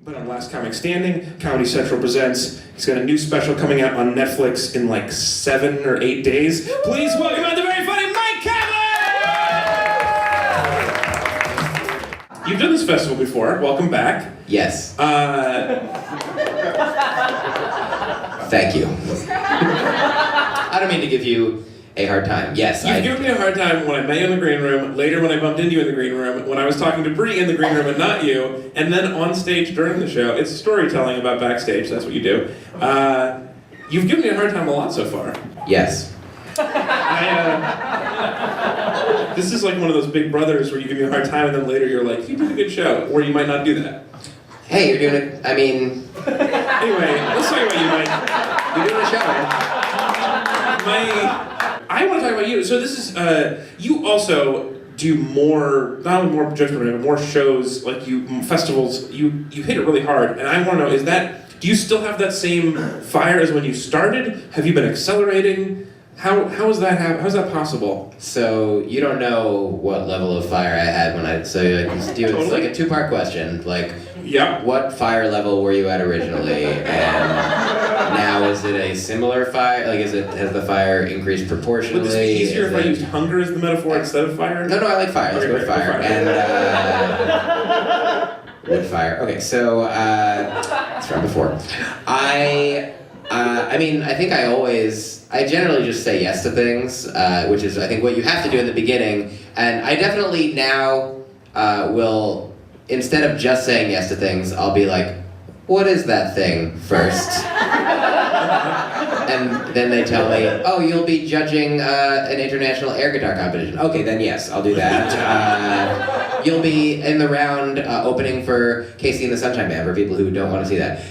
But on Last Comic Standing, Comedy Central presents. He's got a new special coming out on Netflix in like 7 or 8 days. Please welcome on the very funny Myq Kaplan! You've done this festival before. Welcome back. Yes. Thank you. I don't mean to give you a hard time. Yes, You've given me a hard time when I met you in the green room, later when I bumped into you in the green room, when I was talking to Bree in the green room and not you, and then on stage during the show. It's storytelling about backstage, that's what you do. You've given me a hard time a lot so far. Yes. This is like one of those big brothers where you give me a hard time and then later you're like, you did a good show, or you might not do that. Hey, you're doing it, I mean... Anyway, let's talk about you, Myq. You're doing a show, man. I want to talk about you. So this is, you also do more, not only more jokes, but more shows, like festivals, you hit it really hard. And I want to know, do you still have that same fire as when you started? Have you been accelerating? How is that possible? So, you don't know what level of fire I had when it's like a two-part question. Like, yeah. What fire level were you at originally? And now is it a similar fire? Like, has the fire increased proportionally? Would this be easier if I used hunger as the metaphor instead of fire? No, I like fire. Let's go with fire. And, wood fire. Okay, so, let's try before. I think I generally just say yes to things, which is, I think, what you have to do in the beginning. And I definitely now will, instead of just saying yes to things, I'll be like, what is that thing first? And then they tell me, oh, you'll be judging an international air guitar competition. Okay, then yes, I'll do that. You'll be in the round opening for Casey and the Sunshine Band, for people who don't want to see that.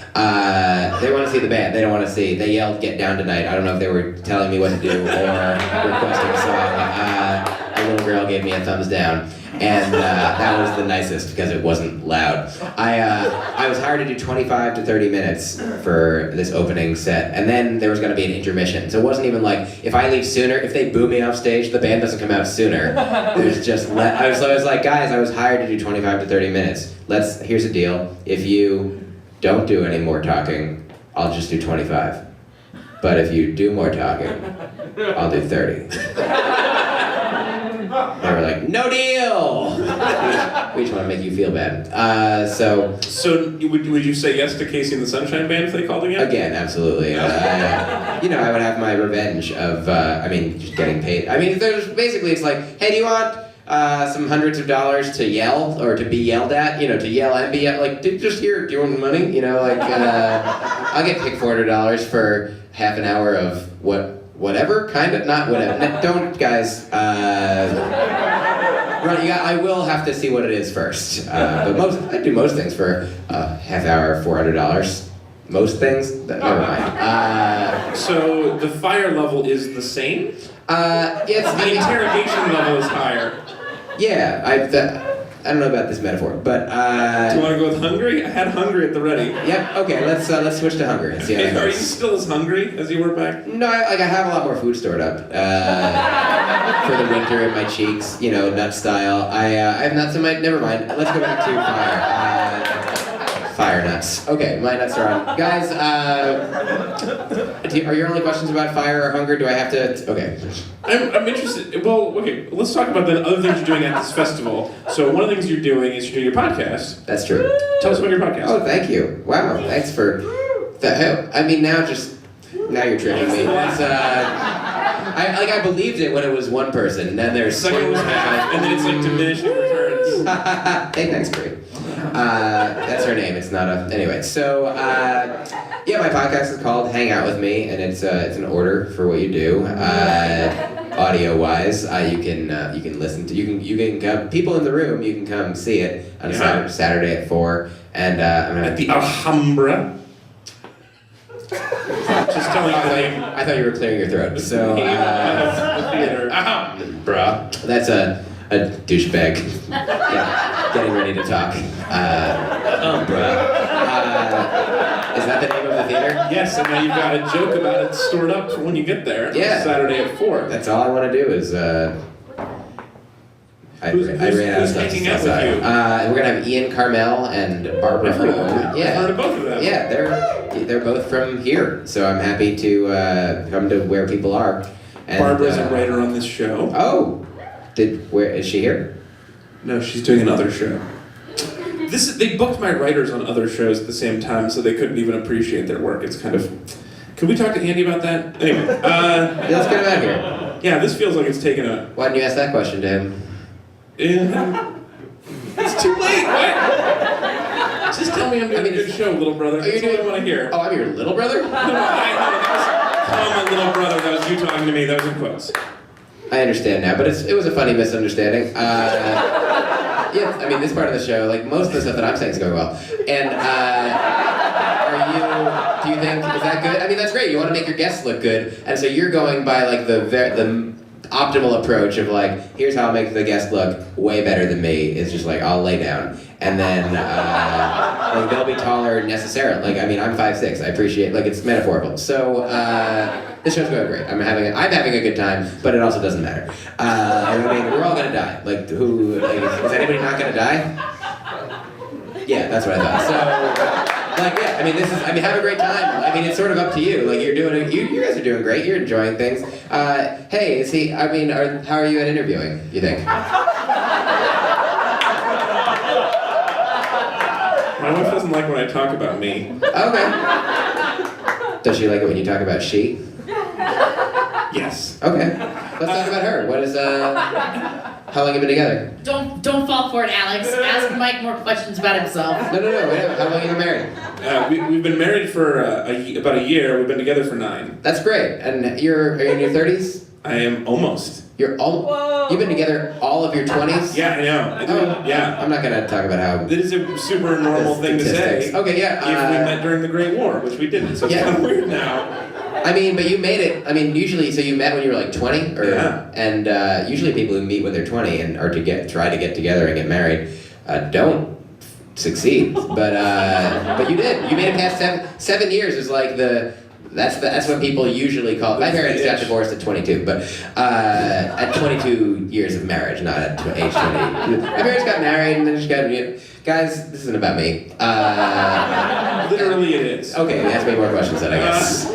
They want to see the band, they don't want to see. They yelled, "Get down tonight." I don't know if they were telling me what to do or requesting a song. A little girl gave me a thumbs down. And that was the nicest because it wasn't loud. I was hired to do 25 to 30 minutes for this opening set, and then there was going to be an intermission. So it wasn't even like, if I leave sooner, if they boo me off stage, the band doesn't come out sooner. It was just, I was like, guys, I was hired to do 25 to 30 minutes. Here's the deal. If you don't do any more talking, I'll just do 25. But if you do more talking, I'll do 30. They were like, no deal! We just want to make you feel bad. So would you say yes to Casey and the Sunshine Band if they called again? Again, absolutely. I would have my revenge of, just getting paid. It's like, hey, do you want some hundreds of dollars to yell, or to be yelled at? To yell and be yelled, like, just here, do you want money? I'll get paid $400 for half an hour of whatever, kind of, not whatever. Don't, guys, I will have to see what it is first. But I do most things for a half hour, $400. Most things, never mind. So the fire level is the same? The interrogation level is higher. Yeah, I don't know about this metaphor, but do you want to go with hungry? I had hungry at the ready. Yep. Okay. Let's switch to hunger and see how it goes. Are you still as hungry as you were back? No, I have a lot more food stored up for the winter in my cheeks. Nut style. I have nuts in my. Never mind. Let's go back to fire. Fire nuts. Okay, my nuts are on. Guys, are your only questions about fire or hunger? Do I have to? Okay. I'm interested. Well, okay, let's talk about the other things you're doing at this festival. So one of the things you're doing is you're doing your podcast. That's true. Tell us about your podcast. Oh, thank you. Wow, thanks for that. Now you're tricking me. It's, I believed it when it was one person, and then there's second was half, and then it's like diminishing returns. Hey, thanks, Bree. That's her name. It's not a. Anyway, so my podcast is called "Hang Out with Me," and it's an order for what you do. Audio-wise, you can listen to. You can come. People in the room, you can come see it on Saturday at 4, and at the Alhambra. Just telling you the name. I thought you were clearing your throat. So, the theater. Bruh. That's a douchebag. Getting ready to talk. Bruh. Is that the name of the theater? Yes, and now you've got a joke about it stored up for when you get there. Yeah. Saturday at 4. That's all I want to do is, I I Who's ran out of stuff to hanging say. out with Sorry. you? We're gonna have Ian Carmel and Barbara I've heard of them. Falcone. I've heard of both of them. Yeah, they're both from here, so I'm happy to come to where people are. And, Barbara's a writer on this show. Oh, where is she here? No, she's doing another show. They booked my writers on other shows at the same time, so they couldn't even appreciate their work. It's kind of. Could we talk to Andy about that? Anyway, Let's get him out here. Yeah, this feels like it's taken a. Why didn't you ask that question to him? It's too late. What? Just tell me I'm doing a good show, little brother. That's all I want to hear. Oh, I'm your little brother? No, I'm a little brother. That was you talking to me. That was in quotes. I understand now, but it was a funny misunderstanding. Yeah, I mean, this part of the show, like most of the stuff that I'm saying is going well. And do you think, is that good? I mean, that's great. You want to make your guests look good. And so you're going by like the optimal approach of like, here's how I'll make the guest look way better than me. It's just like, I'll lay down. And then like they'll be taller necessarily. Like, I mean, I'm 5'6". I appreciate, like, it's metaphorical. So this show's going great. I'm having a good time, but it also doesn't matter. I mean, we're all gonna die. Like, is anybody not gonna die? Yeah, that's what I thought. So, like, yeah, I mean, have a great time. I mean, it's sort of up to you. Like, you're doing it, you guys are doing great. You're enjoying things. Hey, how are you at interviewing, you think? My wife doesn't like when I talk about me. Okay. Does she like it when you talk about she? Yes. Okay. Let's talk about her. What is how long have you been together? Don't fall for it, Alex. Ask Myq more questions about himself. No. Wait, how long have you been married? We've been married for about a year. We've been together for 9. That's great. And are you in your 30s? I am almost. You've been together all of your 20s? Yeah, I know. Yeah. I'm not gonna talk about how. It is a super normal thing to say. Okay, yeah. If we met during the Great War, which we didn't, so it's kind of weird now. I mean, but you made it. I mean, usually, so you met when you were like 20, and usually people who meet when they're 20 and are try to get together and get married, don't succeed. But you did. You made it past 7 years. Is like that's what people usually call it. My parents got divorced at 22, but at 22 years of marriage, not at age 20. My parents got married and then just got. Guys, this isn't about me. Literally, it is. Okay, ask me more questions then, I guess.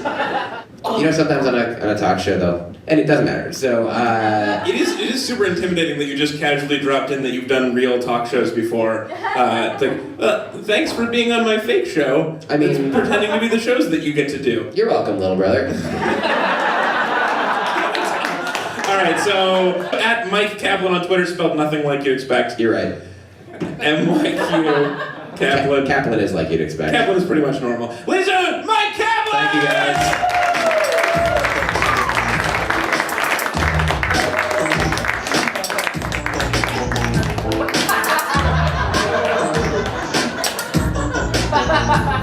You know, sometimes on a talk show though, and it doesn't matter. So it is super intimidating that you just casually dropped in that you've done real talk shows before. It's like, thanks for being on my fake show. I mean, it's pretending to be the shows that you get to do. You're welcome, little brother. All right, so at Myq Kaplan on Twitter, spelled nothing like you'd expect. You're right. MYQ Kaplan. Kaplan is like you'd expect. Kaplan is pretty much normal. Ladies and gentlemen, Myq Kaplan! Thank you, guys. Ha ha ha!